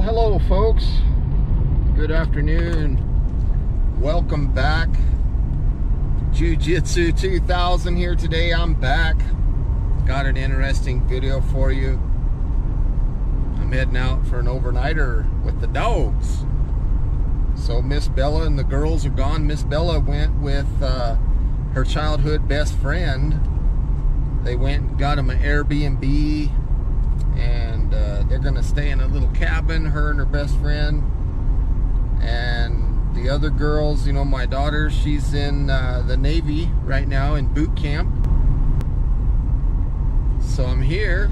Well, hello folks. Good afternoon. Welcome back. Jiujitsu2000 here today. I'm back. Got an interesting video for you. I'm heading out for an overnighter with the dogs. So Miss Bella and the girls are gone. Miss Bella went with her childhood best friend. They went and got them an Airbnb, and they're gonna stay in a little cabin, her and her best friend. And the other girls, you know, my daughter, she's in the Navy right now in boot camp. So I'm here,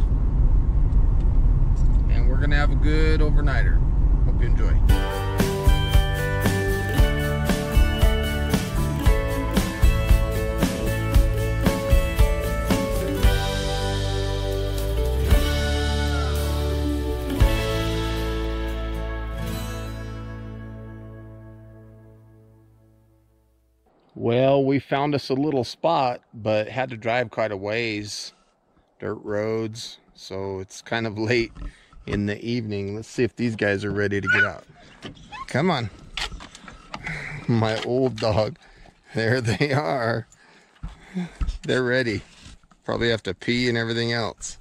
and we're gonna have a good overnighter. Hope you enjoy. Well, we found us a little spot, but had to drive quite a ways. Dirt roads, so it's kind of late in the evening. Let's see if these guys are ready to get out. Come on. My old dog. There they are. They're ready. Probably have to pee and everything else.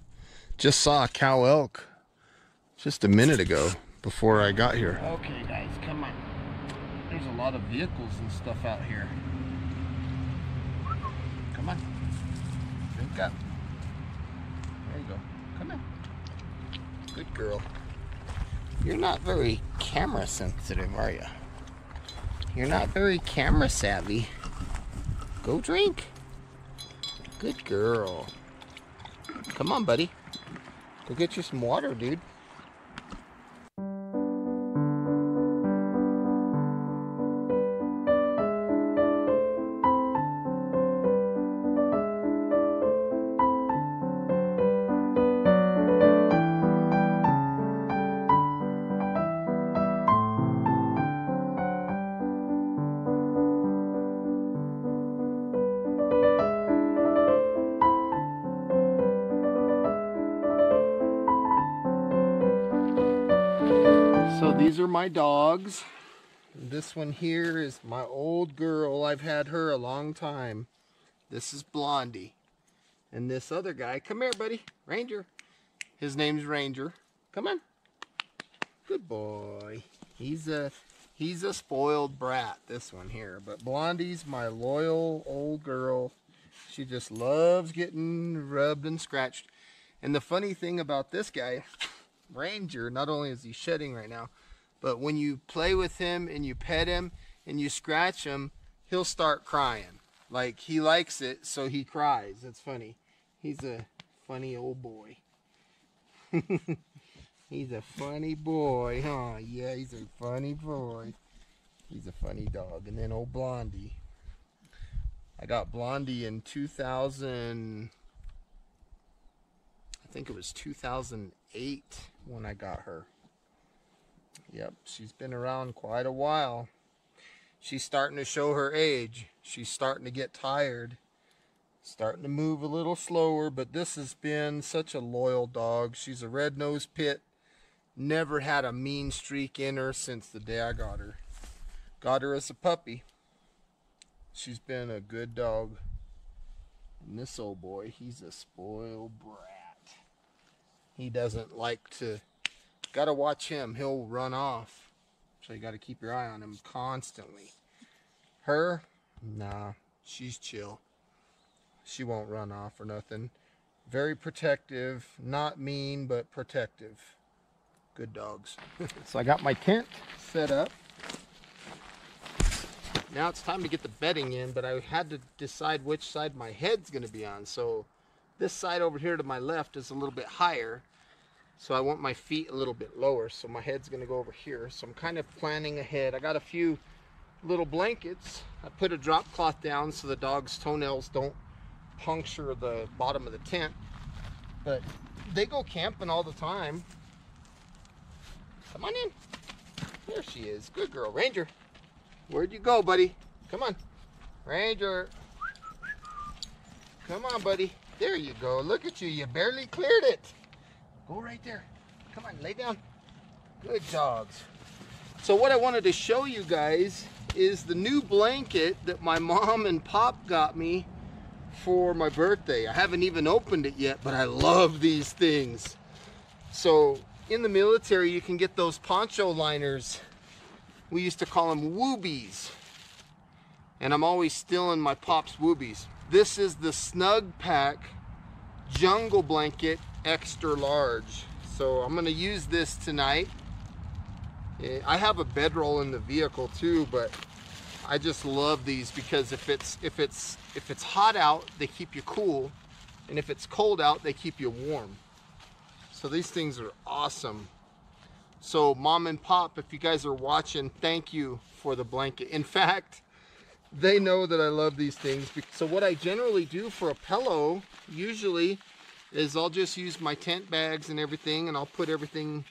Just saw a cow elk just a minute ago before I got here. Okay guys, come on. There's a lot of vehicles and stuff out here. Come on. Drink up. There you go. Come on. Good girl. You're not very camera sensitive, are you? You're not very camera savvy. Go drink. Good girl. Come on, buddy. Go get you some water, dude. So these are my dogs. This one here is my old girl. I've had her a long time. This is Blondie. And this other guy, come here buddy, Ranger. His name's Ranger. Come on. Good boy. He's a spoiled brat, this one here. But Blondie's my loyal old girl. She just loves getting rubbed and scratched. And the funny thing about this guy, Ranger, not only is he shedding right now, but when you play with him and you pet him and you scratch him, he'll start crying. Like, he likes it, so he cries. It's funny. He's a funny old boy. He's a funny boy, huh? Yeah, he's a funny boy. He's a funny dog. And then old Blondie. I got Blondie in 2000... I think it was 2008 when I got her. Yep, she's been around quite a while. She's starting to show her age. She's starting to get tired. Starting to move a little slower, but this has been such a loyal dog. She's a red-nosed pit. Never had a mean streak in her since the day I got her. Got her as a puppy. She's been a good dog. And this old boy, he's a spoiled brat. He doesn't like to, gotta watch him, he'll run off. So you gotta keep your eye on him constantly. Her, nah, she's chill. She won't run off or nothing. Very protective, not mean, but protective. Good dogs. So I got my tent set up. Now it's time to get the bedding in, but I had to decide which side my head's gonna be on. So this side over here to my left is a little bit higher, so I want my feet a little bit lower, so my head's gonna go over here. So I'm kind of planning ahead. I got a few little blankets. I put a drop cloth down so the dog's toenails don't puncture the bottom of the tent, but they go camping all the time. Come on in. There she is. Good girl. Ranger, where'd you go, buddy? Come on. Ranger, come on, buddy. There you go. Look at you. You barely cleared it. Go right there. Come on, lay down. Good dogs. So what I wanted to show you guys is the new blanket that my mom and pop got me for my birthday. I haven't even opened it yet, but I love these things. So in the military, you can get those poncho liners. We used to call them woobies. And I'm always stealing my pop's woobies. This is the Snug Pack Jungle Blanket Extra Large. So I'm gonna use this tonight. I have a bedroll in the vehicle too, but I just love these because if it's hot out, they keep you cool, and if it's cold out, they keep you warm. So these things are awesome. So mom and pop, if you guys are watching, thank you for the blanket. In fact, they know that I love these things. So what I generally do for a pillow usually is I'll just use my tent bags and everything, and I'll put everything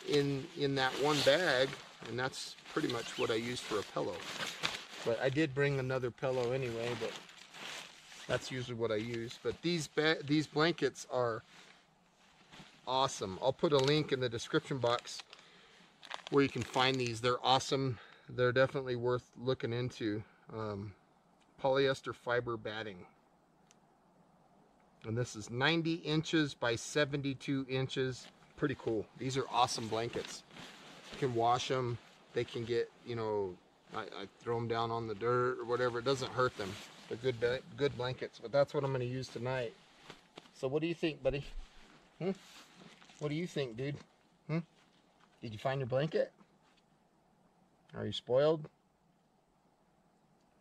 in that one bag, and that's pretty much what I use for a pillow. But I did bring another pillow anyway, but that's usually what I use. But these blankets are awesome. I'll put a link in the description box where you can find these. They're awesome. They're definitely worth looking into. Polyester fiber batting. And this is 90 inches by 72 inches. Pretty cool. These are awesome blankets. You can wash them. They can get, you know, I throw them down on the dirt or whatever. It doesn't hurt them. They're good blankets. But that's what I'm going to use tonight. So what do you think, buddy? What do you think, dude? Did you find your blanket? Are you spoiled?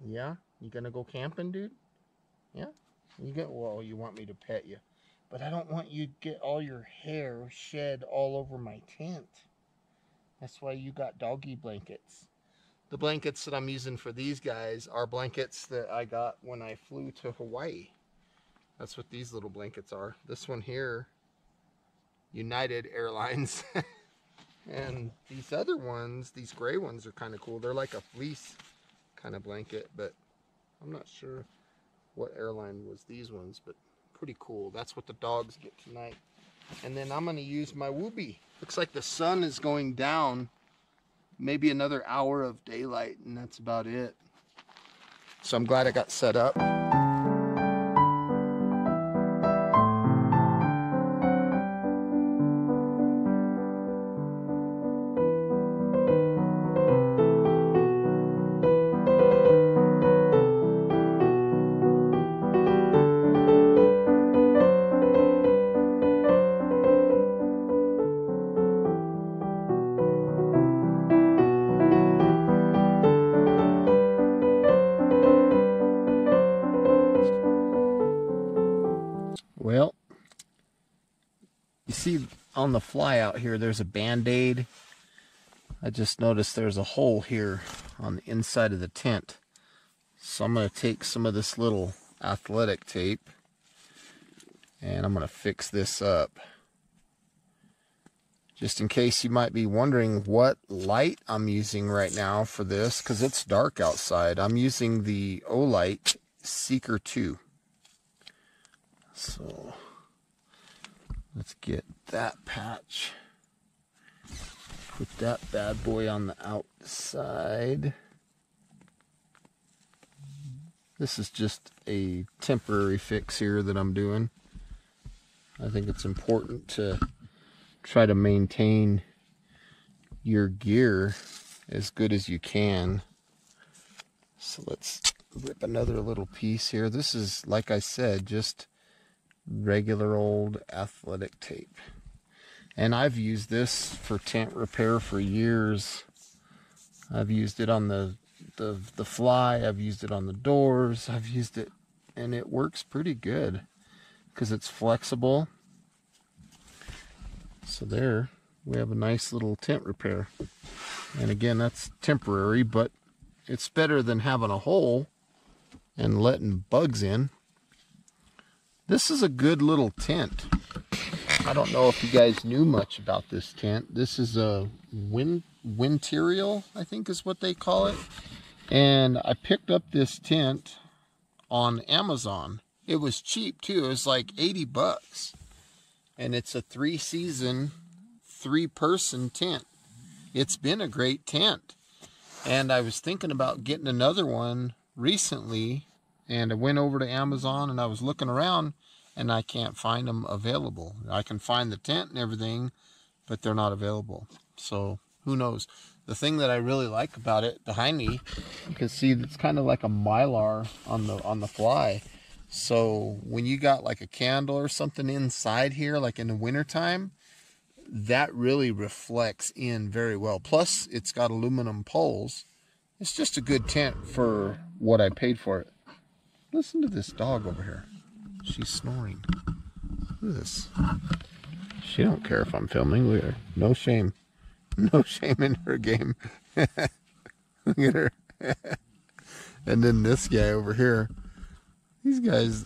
Yeah? You gonna go camping, dude? Yeah? Well, you want me to pet you. But I don't want you to get all your hair shed all over my tent. That's why you got doggy blankets. The blankets that I'm using for these guys are blankets that I got when I flew to Hawaii. That's what these little blankets are. This one here, United Airlines. And these other ones, these gray ones, are kind of cool. They're like a fleece kind of blanket, but I'm not sure what airline was these ones, but pretty cool. That's what the dogs get tonight. And then I'm going to use my Woobie. Looks like the sun is going down. Maybe another hour of daylight, and that's about it. So I'm glad I got set up. Well, you see on the fly out here, there's a Band-Aid. I just noticed there's a hole here on the inside of the tent. So I'm going to take some of this little athletic tape and I'm going to fix this up. Just in case you might be wondering what light I'm using right now for this, because it's dark outside. I'm using the Olight Seeker 2. So let's get that patch. Put that bad boy on the outside. This is just a temporary fix here that I'm doing. I think it's important to try to maintain your gear as good as you can. So let's rip another little piece here. This is, like I said, just regular old athletic tape. And I've used this for tent repair for years. I've used it on the fly, I've used it on the doors, I've used it, and it works pretty good because it's flexible. So there we have a nice little tent repair. And again, that's temporary, but it's better than having a hole and letting bugs in. This is a good little tent. I don't know if you guys knew much about this tent. This is a Winterial, I think is what they call it. And I picked up this tent on Amazon. It was cheap too. It was like 80 bucks. And it's a 3-season, 3-person tent. it's been a great tent. And I was thinking about getting another one recently, and I went over to Amazon and I was looking around and I can't find them available. I can find the tent and everything, but they're not available. So who knows? The thing that I really like about it behind me, you can see it's kind of like a mylar on the fly. So when you got like a candle or something inside here, like in the wintertime, that really reflects in very well. Plus, it's got aluminum poles. It's just a good tent for what I paid for it. Listen to this dog over here. She's snoring. Look at this. She don't care if I'm filming. Look at her. No shame. No shame in her game. Look at her. And then this guy over here. These guys,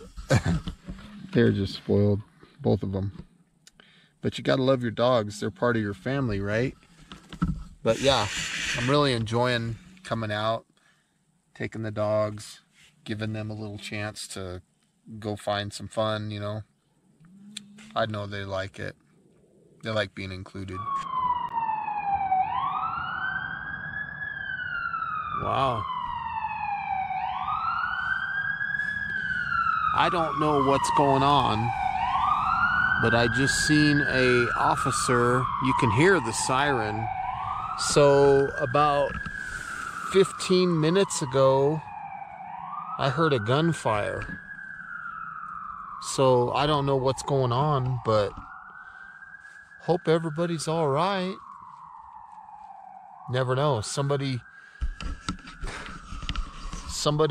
they're just spoiled. Both of them. But you gotta love your dogs. They're part of your family, right? But yeah, I'm really enjoying coming out, taking the dogs, giving them a little chance to go find some fun, you know. I know they like it. They like being included. Wow. I don't know what's going on, but I just seen a officer. You can hear the siren. So about 15 minutes ago, I heard a gunfire. So I don't know what's going on, but hope everybody's all right. Never know. Somebody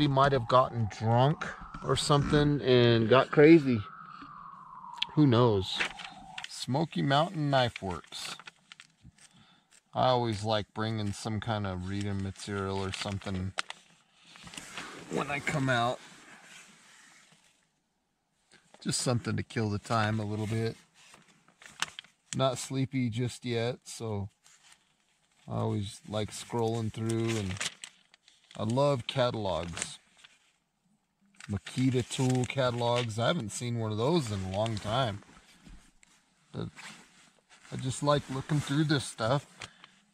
might have gotten drunk or something and got crazy. Who knows? Smoky Mountain Knife Works. I always like bringing some kind of reading material or something when I come out. Just something to kill the time a little bit. Not sleepy just yet, so I always like scrolling through, and I love catalogs. Makita tool catalogs. I haven't seen one of those in a long time. But I just like looking through this stuff,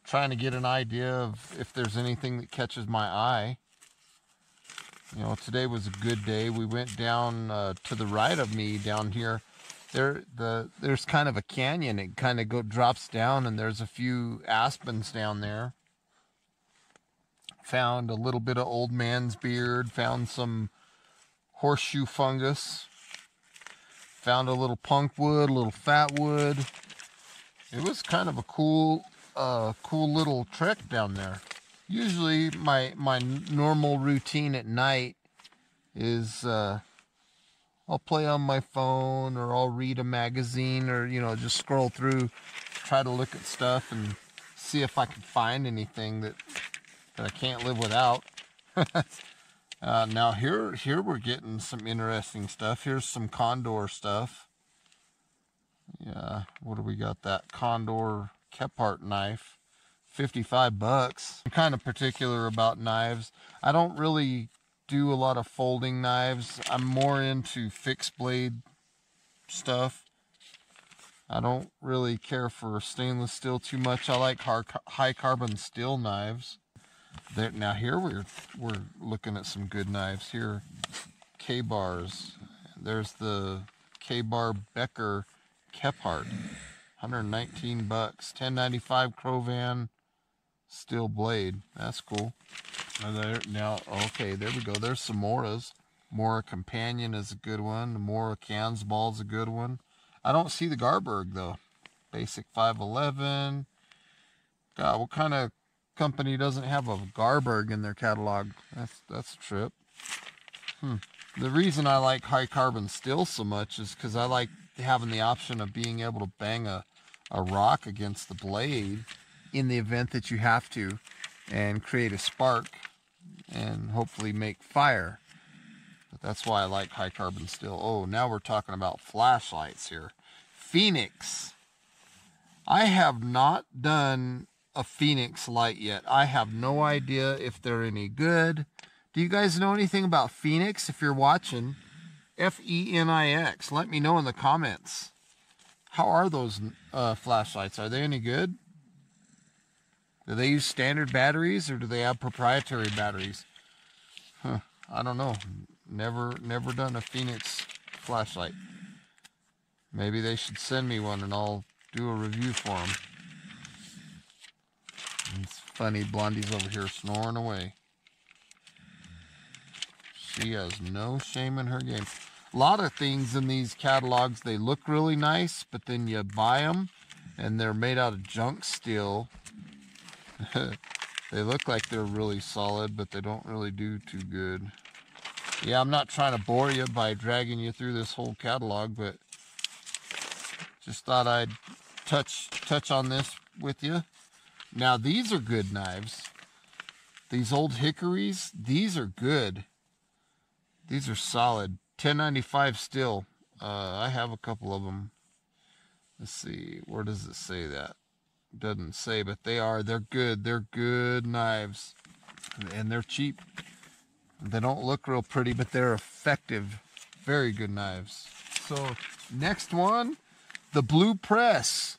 trying to get an idea of if there's anything that catches my eye. You know, today was a good day. We went down to the right of me down here. There's kind of a canyon. It kind of drops down, and there's a few aspens down there. Found a little bit of old man's beard. Found some horseshoe fungus. Found a little punk wood, a little fat wood. It was kind of a cool little trek down there. Usually my normal routine at night is I'll play on my phone, or I'll read a magazine, or, you know, just scroll through, try to look at stuff and see if I can find anything that I can't live without. Now here we're getting some interesting stuff. Here's some condor stuff. Yeah, what do we got? That condor Kephart knife, $55. I'm kind of particular about knives. I don't really do a lot of folding knives. I'm more into fixed blade stuff. I don't really care for stainless steel too much. I like high carbon steel knives. Now here we're looking at some good knives here. K-bars. There's the K-bar Becker Kephart, $119, $10.95 Crovan steel blade. That's cool. Now, okay, there we go. There's some Moras. Mora Companion is a good one. The Mora Kansball is a good one. I don't see the Garberg though. Basic 511. God, what kind of company doesn't have a Garberg in their catalog? That's a trip. The reason I like high carbon steel so much is because I like having the option of being able to bang a rock against the blade in the event that you have to, and create a spark and hopefully make fire. But that's why I like high carbon steel. Oh, now we're talking about flashlights here. Phoenix. I have not done a Phoenix light yet. I have no idea if they're any good. Do you guys know anything about Phoenix? If you're watching, F-E-N-I-X. Let me know in the comments. How are those flashlights? Are they any good? Do they use standard batteries or do they have proprietary batteries? Huh, I don't know. Never done a Phoenix flashlight. Maybe they should send me one and I'll do a review for them. It's funny, Blondie's over here snoring away. She has no shame in her game. A lot of things in these catalogs, they look really nice, but then you buy them and they're made out of junk steel. They look like they're really solid, but they don't really do too good. Yeah, I'm not trying to bore you by dragging you through this whole catalog, but just thought I'd touch on this with you. Now, these are good knives. These old hickories, these are good. These are solid. $10.95 still. I have a couple of them. Let's see, where does it say that? Doesn't say, but they're good. They're good knives, and they're cheap. They don't look real pretty, but they're effective. Very good knives. So next one, the Blue Press,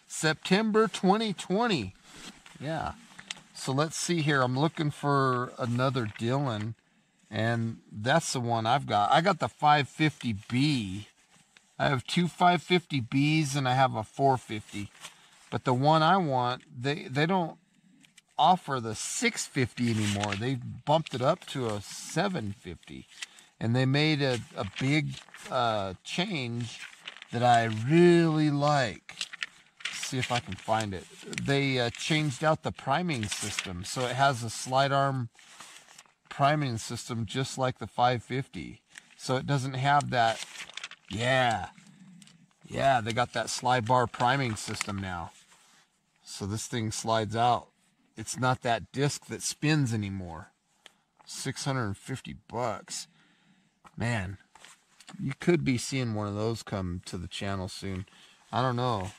September 2020. Yeah. So let's see here. I'm looking for another Dillon, and that's the one I've got. I got the 550B. I have two 550Bs and I have a 450. But the one I want, they don't offer the 650 anymore. They've bumped it up to a 750. And they made a big change that I really like. Let's see if I can find it. They changed out the priming system. So it has a slide arm priming system just like the 550. So it doesn't have that, yeah, they got that slide bar priming system now. So this thing slides out. It's not that disc that spins anymore. $650. Man, you could be seeing one of those come to the channel soon. I don't know.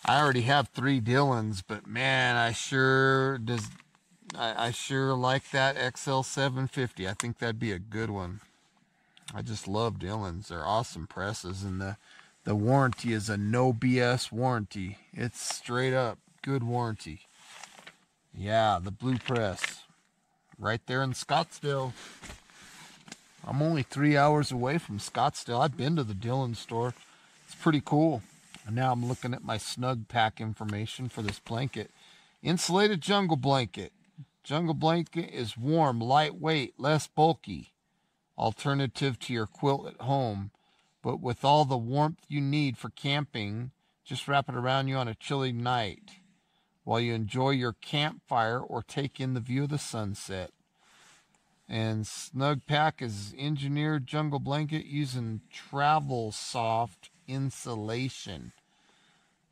I already have 3 Dillons, but man, I sure like that XL750. I think that'd be a good one. I just love Dillons. They're awesome presses, and the warranty is a no BS warranty. It's straight up good warranty. Yeah, the Blue Press. Right there in Scottsdale. I'm only 3 hours away from Scottsdale. I've been to the Dillon store. It's pretty cool. And now I'm looking at my snug pack information for this blanket. Insulated jungle blanket. Jungle blanket is warm, lightweight, less bulky. Alternative to your quilt at home. But with all the warmth you need for camping, just wrap it around you on a chilly night while you enjoy your campfire or take in the view of the sunset. And Snug Pack is engineered jungle blanket using travel soft insulation.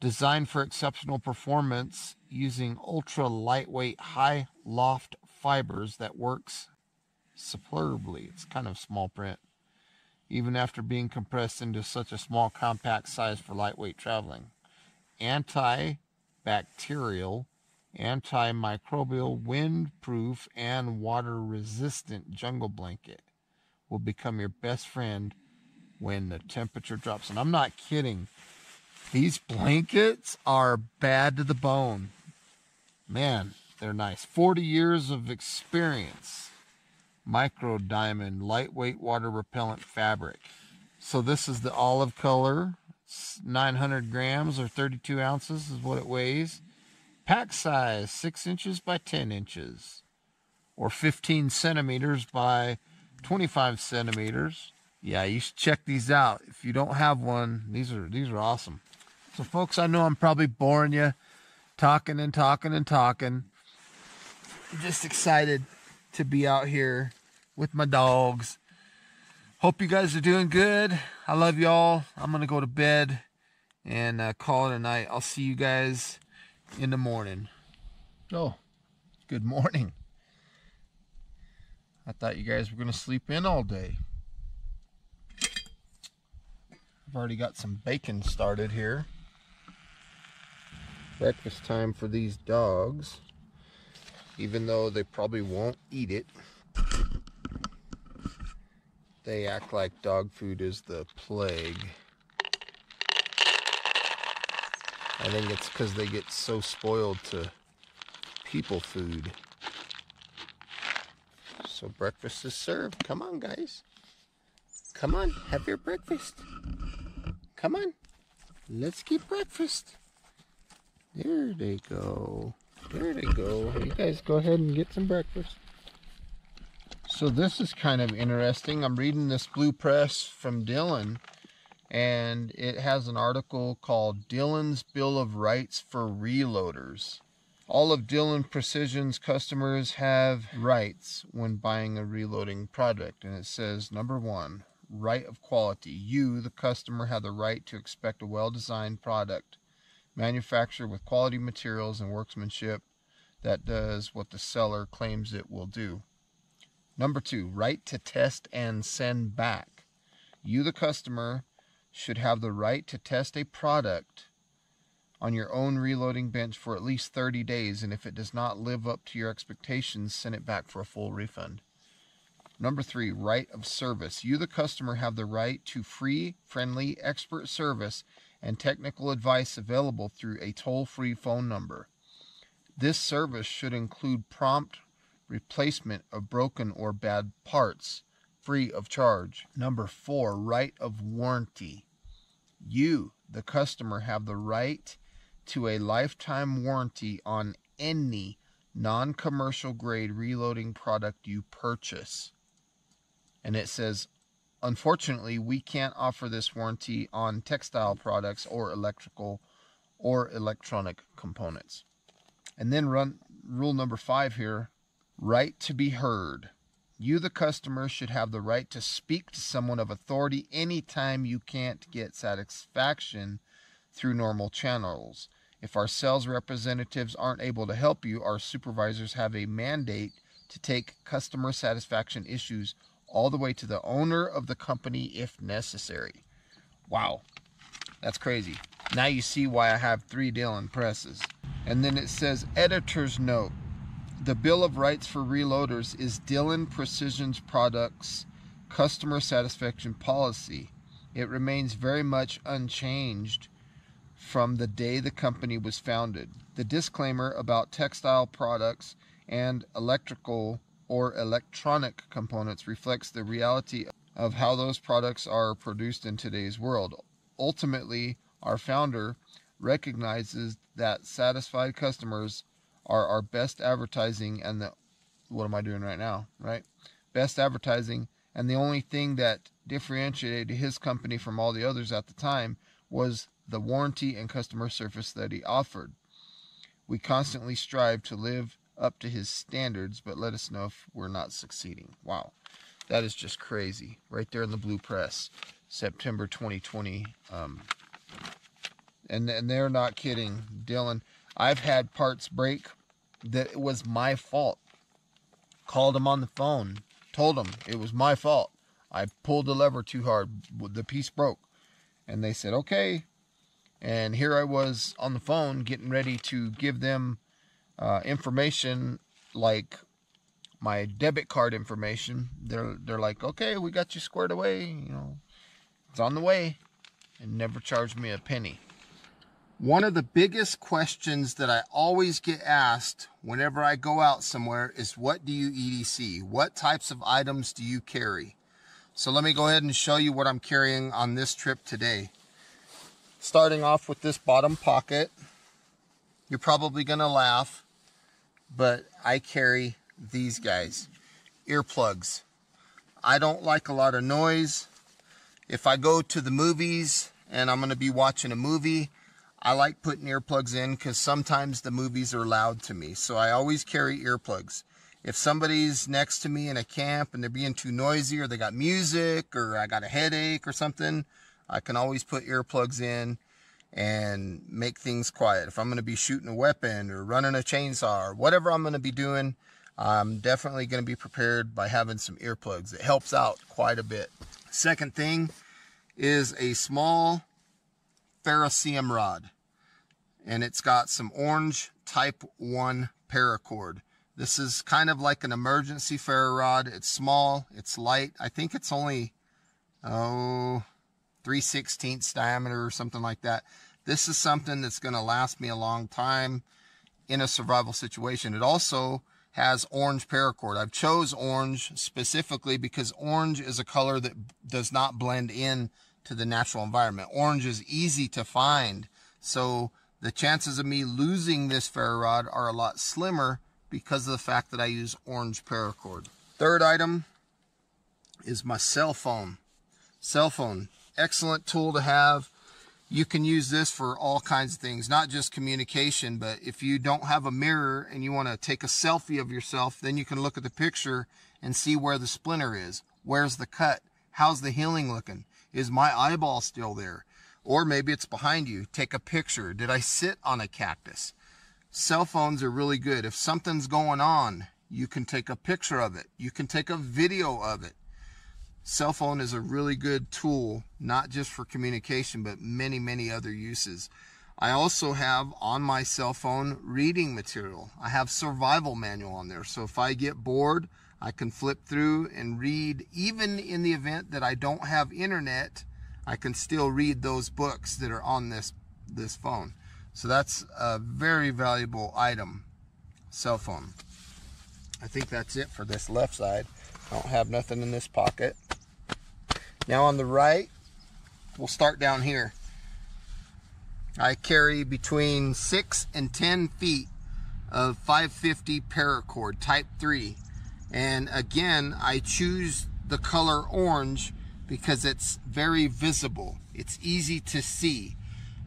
Designed for exceptional performance using ultra lightweight high loft fibers that works superbly. It's kind of small print. Even after being compressed into such a small compact size for lightweight traveling. Antibacterial, antimicrobial, windproof, and water-resistant jungle blanket will become your best friend when the temperature drops. And I'm not kidding. These blankets are bad to the bone. Man, they're nice. 40 years of experience. Micro diamond, lightweight water repellent fabric. So this is the olive color. It's 900 grams or 32 ounces is what it weighs. Pack size 6 inches by 10 inches or 15 centimeters by 25 centimeters. Yeah, you should check these out. If you don't have one, these are awesome. So folks, I know I'm probably boring you, talking and talking and talking. I'm just excited to be out here with my dogs. Hope you guys are doing good. I love y'all. I'm going to go to bed and call it a night. I'll see you guys in the morning. Oh, good morning. I thought you guys were going to sleep in all day. I've already got some bacon started here. Breakfast time for these dogs. Even though they probably won't eat it. They act like dog food is the plague. I think it's because they get so spoiled to people food. So breakfast is served. Come on, guys. Come on, have your breakfast. Come on, let's get breakfast. There they go. There they go. You guys go ahead and get some breakfast. So this is kind of interesting. I'm reading this blue press from Dylan, and it has an article called Dylan's Bill of Rights for Reloaders. All of Dylan Precision's customers have rights when buying a reloading product, and it says, number 1, right of quality. You, the customer, have the right to expect a well-designed product, manufactured with quality materials and workmanship that does what the seller claims it will do. Number 2, right to test and send back. You, the customer, should have the right to test a product on your own reloading bench for at least 30 days, and if it does not live up to your expectations, send it back for a full refund. Number 3, right of service. You, the customer, have the right to free, friendly, expert service and technical advice available through a toll-free phone number. This service should include prompt replacement of broken or bad parts, free of charge. Number 4, right of warranty. You, the customer, have the right to a lifetime warranty on any non-commercial grade reloading product you purchase. And it says, unfortunately, we can't offer this warranty on textile products or electrical or electronic components. And then rule number 5 here, right to be heard. You, the customer, should have the right to speak to someone of authority anytime you can't get satisfaction through normal channels. If our sales representatives aren't able to help you, our supervisors have a mandate to take customer satisfaction issues all the way to the owner of the company if necessary. Wow, that's crazy. Now you see why I have 3 Dylan presses. And then it says, editor's note. The Bill of Rights for Reloaders is Dylan Precision's products customer satisfaction policy. It remains very much unchanged from the day the company was founded. The disclaimer about textile products and electrical or electronic components reflects the reality of how those products are produced in today's world. Ultimately, our founder recognizes that satisfied customers are our best advertising and what am I doing right now, right? Best advertising, and the only thing that differentiated his company from all the others at the time was the warranty and customer service that he offered. We constantly strive to live up to his standards, but let us know if we're not succeeding. Wow, that is just crazy. Right there in the blue press, September 2020. And they're not kidding, Dylan. I've had parts break that it was my fault. Called them on the phone, told them it was my fault. I pulled the lever too hard, the piece broke. And they said, okay. And here I was on the phone getting ready to give them information like my debit card information. They're like, okay, we got you squared away. You know, it's on the way. And never charged me a penny. One of the biggest questions that I always get asked whenever I go out somewhere is, what do you EDC? What types of items do you carry? So let me go ahead and show you what I'm carrying on this trip today. Starting off with this bottom pocket. You're probably going to laugh, but I carry these guys. Earplugs. I don't like a lot of noise. If I go to the movies and I'm going to be watching a movie, I like putting earplugs in because sometimes the movies are loud to me. So I always carry earplugs. If somebody's next to me in a camp and they're being too noisy, or they got music, or I got a headache or something, I can always put earplugs in and make things quiet. If I'm going to be shooting a weapon or running a chainsaw or whatever I'm going to be doing, I'm definitely going to be prepared by having some earplugs. It helps out quite a bit. Second thing is a small Ferro Rod, and it's got some orange type 1 Paracord. This is kind of like an emergency Ferro Rod. It's small, it's light. I think it's only 3/16 diameter or something like that. This is something that's going to last me a long time in a survival situation. It also has orange paracord. I've chose orange specifically because orange is a color that does not blend in to the natural environment. Orange is easy to find, so the chances of me losing this ferro rod are a lot slimmer because of the fact that I use orange paracord. Third item is my cell phone. Cell phone, excellent tool to have. You can use this for all kinds of things, not just communication, but if you don't have a mirror and you want to take a selfie of yourself, then you can look at the picture and see where the splinter is. Where's the cut? How's the healing looking? Is my eyeball still there? Or maybe it's behind you. Take a picture. Did I sit on a cactus? Cell phones are really good. If something's going on, you can take a picture of it. You can take a video of it. Cell phone is a really good tool, not just for communication, but many, many other uses. I also have on my cell phone reading material. I have survival manual on there. So if I get bored, I can flip through and read. Even in the event that I don't have internet, I can still read those books that are on this phone. So that's a very valuable item, cell phone. I think that's it for this left side. I don't have nothing in this pocket. Now on the right, we'll start down here. I carry between 6 and 10 feet of 550 Paracord Type 3. And again, I choose the color orange because it's very visible. It's easy to see.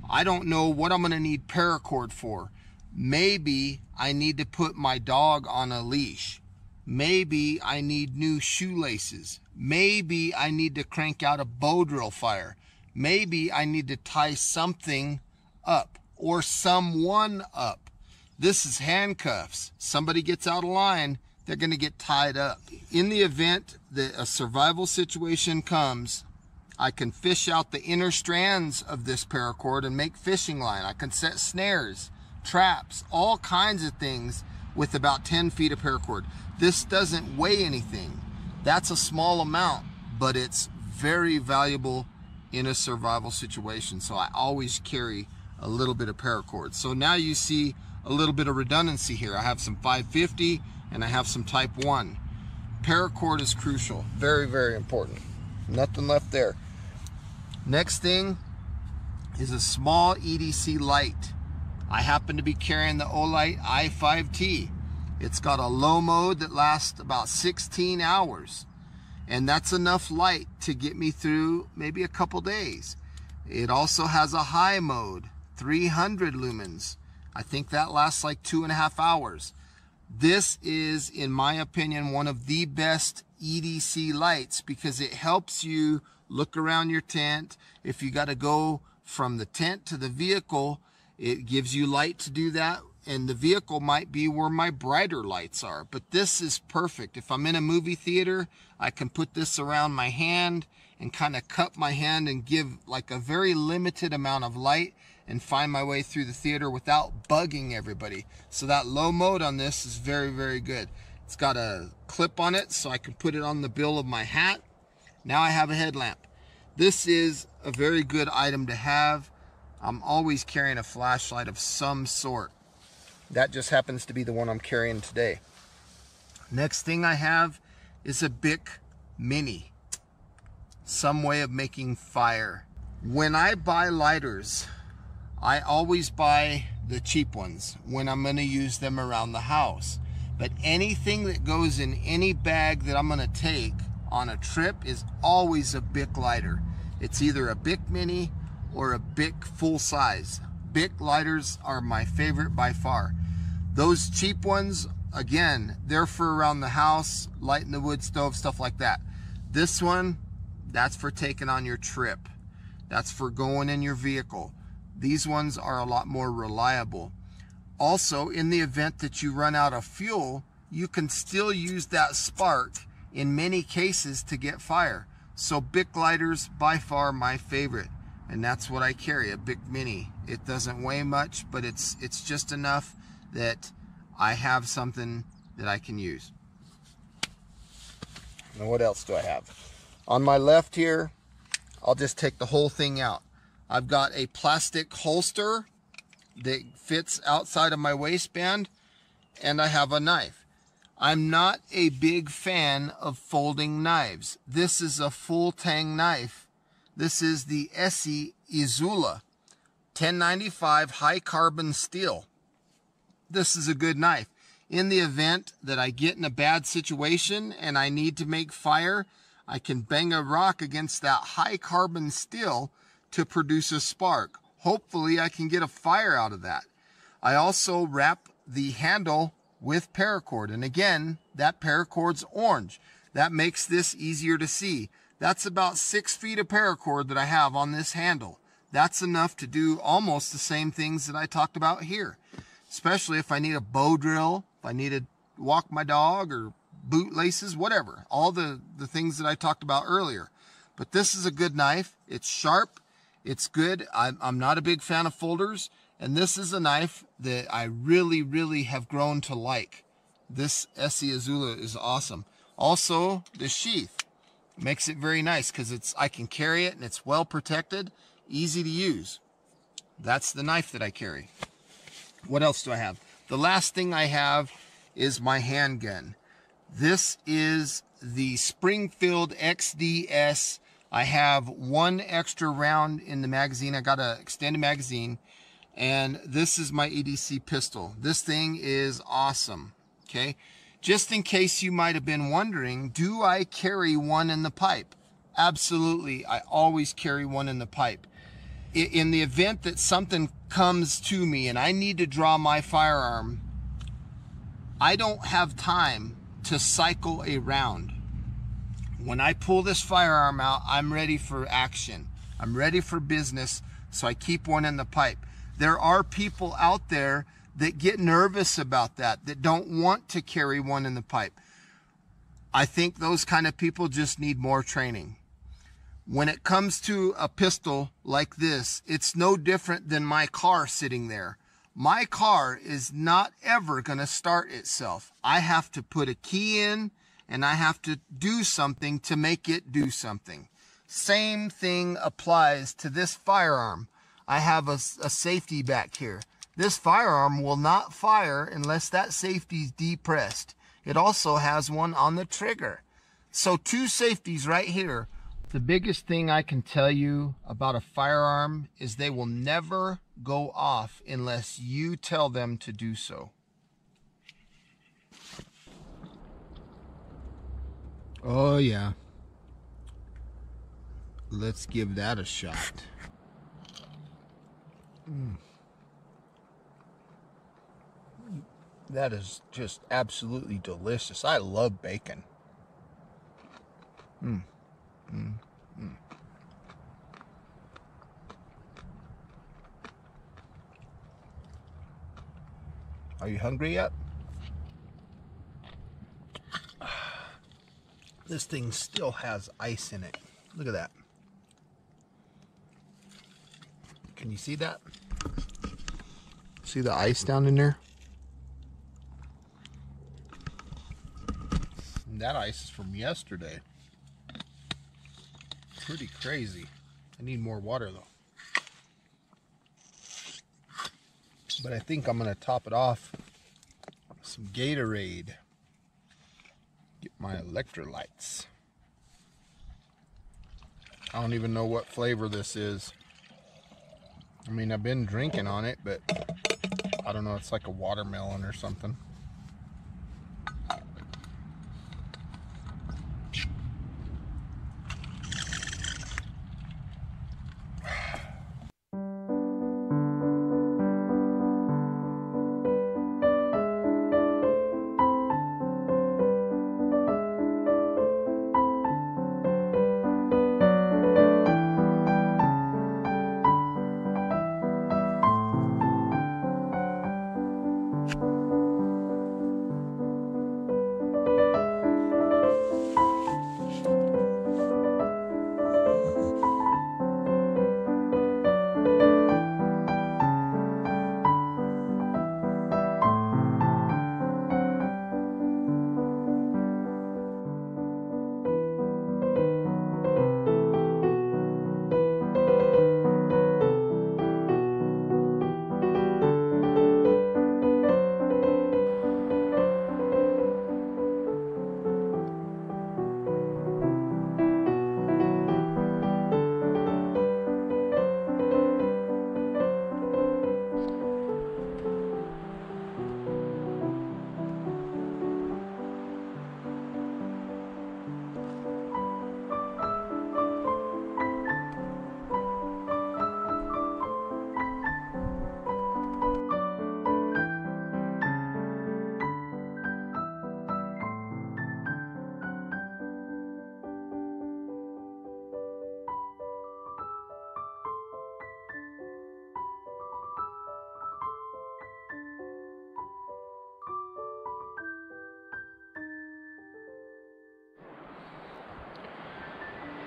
I don't know what I'm going to need paracord for. Maybe I need to put my dog on a leash. Maybe I need new shoelaces. Maybe I need to crank out a bow drill fire. Maybe I need to tie something up or someone up. This is handcuffs. Somebody gets out of line, they're going to get tied up. In the event that a survival situation comes, I can fish out the inner strands of this paracord and make fishing line. I can set snares, traps, all kinds of things with about 10 feet of paracord. This doesn't weigh anything. That's a small amount, but it's very valuable in a survival situation. So I always carry a little bit of paracord. So now you see a little bit of redundancy here. I have some 550 and I have some Type 1. Paracord is crucial. Very, very important. Nothing left there. Next thing is a small EDC light. I happen to be carrying the Olight i5T. It's got a low mode that lasts about 16 hours. And that's enough light to get me through maybe a couple days. It also has a high mode, 300 lumens. I think that lasts like 2.5 hours. This is, in my opinion, one of the best EDC lights because it helps you look around your tent. If you got to go from the tent to the vehicle, it gives you light to do that. And the vehicle might be where my brighter lights are. But this is perfect. If I'm in a movie theater, I can put this around my hand and kind of cup my hand and give like a very limited amount of light and find my way through the theater without bugging everybody. So that low mode on this is very, very good. It's got a clip on it so I can put it on the bill of my hat. Now I have a headlamp. This is a very good item to have. I'm always carrying a flashlight of some sort. That just happens to be the one I'm carrying today. Next thing I have is a Bic Mini. Some way of making fire. When I buy lighters, I always buy the cheap ones when I'm going to use them around the house. But anything that goes in any bag that I'm going to take on a trip is always a Bic lighter. It's either a Bic Mini or a Bic full size. Bic lighters are my favorite by far. Those cheap ones, again, they're for around the house, lighting the wood stove, stuff like that. This one, that's for taking on your trip. That's for going in your vehicle. These ones are a lot more reliable. Also, in the event that you run out of fuel, you can still use that spark in many cases to get fire. So Bic lighters, by far my favorite. And that's what I carry, a Bic Mini. It doesn't weigh much, but it's just enough that I have something that I can use. Now what else do I have? On my left here, I'll just take the whole thing out. I've got a plastic holster that fits outside of my waistband, and I have a knife. I'm not a big fan of folding knives. This is a full tang knife. This is the Jiujitsu2000 1095 high carbon steel. This is a good knife. In the event that I get in a bad situation and I need to make fire, I can bang a rock against that high carbon steel to produce a spark. Hopefully I can get a fire out of that. I also wrap the handle with paracord, and again, that paracord's orange. That makes this easier to see. That's about 6 feet of paracord that I have on this handle. That's enough to do almost the same things that I talked about here, especially if I need a bow drill, if I need to walk my dog, or boot laces, whatever. All the things that I talked about earlier. But this is a good knife. It's sharp. It's good. I'm not a big fan of folders. And this is a knife that I really, really have grown to like. This Jiujitsu2000 is awesome. Also, the sheath makes it very nice because I can carry it and it's well protected, easy to use. That's the knife that I carry. What else do I have? The last thing I have is my handgun. This is the Springfield XDS. I have one extra round in the magazine. I got an extended magazine. And this is my EDC pistol. This thing is awesome. Okay. Just in case you might have been wondering, do I carry one in the pipe? Absolutely. I always carry one in the pipe. In the event that something comes to me and I need to draw my firearm, I don't have time to cycle a round. When I pull this firearm out, I'm ready for action. I'm ready for business, so I keep one in the pipe. There are people out there that get nervous about that don't want to carry one in the pipe. I think those kind of people just need more training. When it comes to a pistol like this, it's no different than my car sitting there. My car is not ever going to start itself. I have to put a key in, and I have to do something to make it do something. Same thing applies to this firearm. I have a safety back here. This firearm will not fire unless that safety is depressed. It also has one on the trigger. So 2 safeties right here. The biggest thing I can tell you about a firearm is they will never go off unless you tell them to do so. Oh yeah. Let's give that a shot. That is just absolutely delicious. I love bacon. Are you hungry yet? This thing still has ice in it. Look at that. Can you see that? See the ice down in there? And that ice is from yesterday. Pretty crazy. I need more water though. But I think I'm going to top it off with some Gatorade. Get my electrolytes. I don't even know what flavor this is. I mean, I've been drinking on it, but I don't know. It's like a watermelon or something.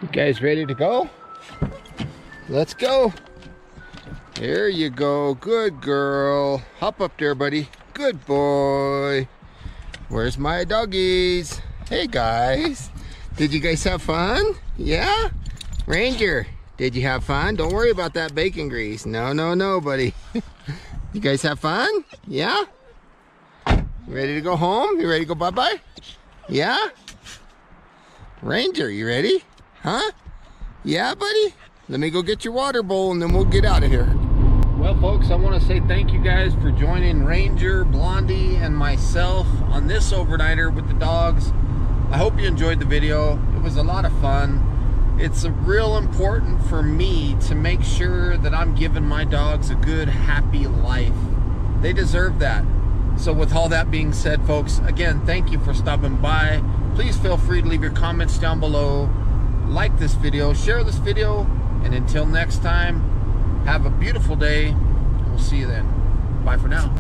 You guys ready to go? Let's go. There you go. Good girl. Hop up there, buddy. Good boy. Where's my doggies? Hey, guys. Did you guys have fun? Yeah? Ranger, did you have fun? Don't worry about that bacon grease. No, no, no, buddy. You guys have fun? Yeah? You ready to go home? You ready to go bye-bye? Yeah? Ranger, you ready? Huh? Yeah, buddy? Let me go get your water bowl and then we'll get out of here. Well, folks, I want to say thank you guys for joining Ranger, Blondie, and myself on this overnighter with the dogs. I hope you enjoyed the video. It was a lot of fun. It's real important for me to make sure that I'm giving my dogs a good, happy life. They deserve that. So with all that being said, folks, again, thank you for stopping by. Please feel free to leave your comments down below. Like this video, share this video, and until next time, have a beautiful day. We'll see you then. Bye for now.